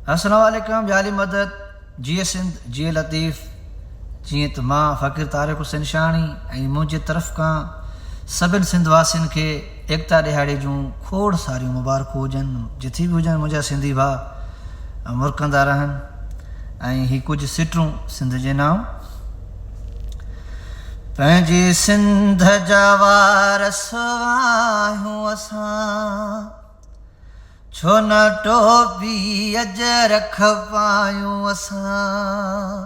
अस्सलाम वालेकुम जाली मदद जिए सिंध जिए लतीफ़ जीअं त मां फ़क़ीर तारिक हुसैन शाणी ऐं मुंहिंजे तरफ़ खां सभिनी सिंध वासियुनि खे एकता ॾिहाड़े जूं खोड़ सारियूं मुबारकूं हुजनि। जिथे बि हुजनि मुंहिंजा सिंधी भाउ मुरकंदा रहनि। ऐं ही कुझु सिटरूं सिंध जे नाम। पंहिंजी सिंध जा वारस आहियूं असां, छो न टोपी अज रख पायूं असां।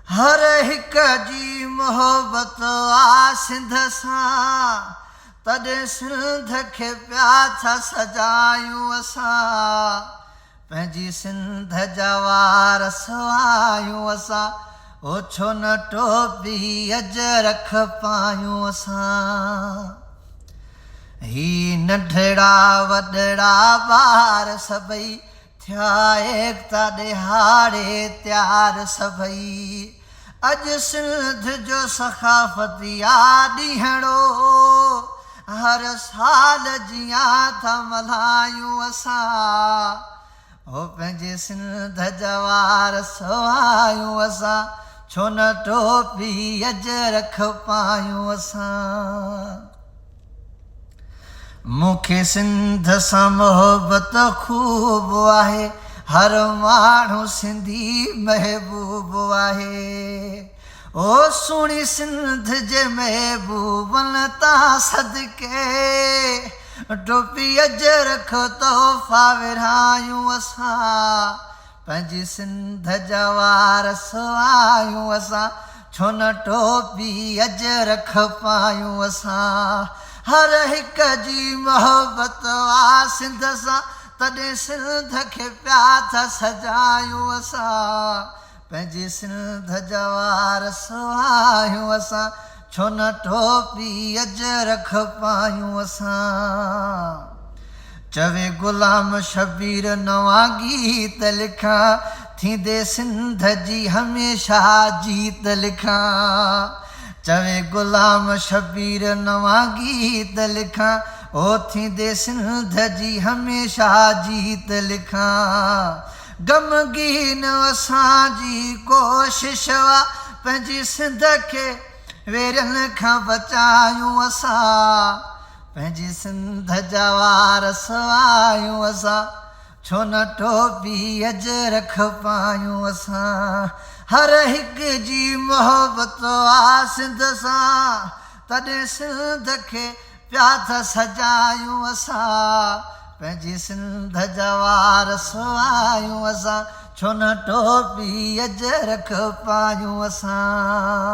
हर हिक जी मोहबत आ सिंध सां, तॾहिं सिंध खे पिया था सजायूं असां। पंहिंजी सिंध जा वारस आहियूं असां, ओ छो न टोपी अज रख पायूं असां। ही नंढड़ा वॾड़ा ॿार सभई थिया एकता ॾिहाड़े त्यार सभई। अॼु सिंध जो सखाफ़ती आ ॾींहड़ो, हर साल जियां था मल्हायूं असां। ओ पंहिंजे सिंध जा वारस आहियूं असां, छो न टोपी अज रख पायूं असां। मूंखे सिंध सां मोहबत खूब आहे, हर माण्हू सिंधी महबूब आहे। ओ सुहिणी सिंध जे महबूबनि तां सदके, टोपी अज रख तोहफ़ा विरहायूं असां। पंहिंजी सिंध जा वारस आहियूं असां, छो न टोपी अज रख पायूं असां। हर हिक जी मोहबत आ सिंध सां, तॾहिं सिंध खे पिया था सजायूं असां। पंहिंजी सिंध जा वारस आहियूं असां, छो न टोपी अज रख पायूं असां। चवे ग़ुलाम शबीर नवां गीत लिखां, थींदे सिंध जी हमेशह जीत लिखां। चवे ग़ुलाम शबीर नवां गीत लिखां, ओ थींदे सिंध जी हमेशह जीत लिखां। ग़मगीन असांजी कोशिश आ, पंहिंजी सिंध खे वेरनि खां बचायूं असां। पंहिंजी सिंध जा वारस आहियूं असां, छो न टोपी अज रख पायूं असां। हर हिक जी मोहबत आ सिंध सां, तॾहिं सिंध खे पिया था सजायूं असां। पंहिंजी सिंध जा वारस आहियूं असां, छो न टोपी अज रख पायूं असां।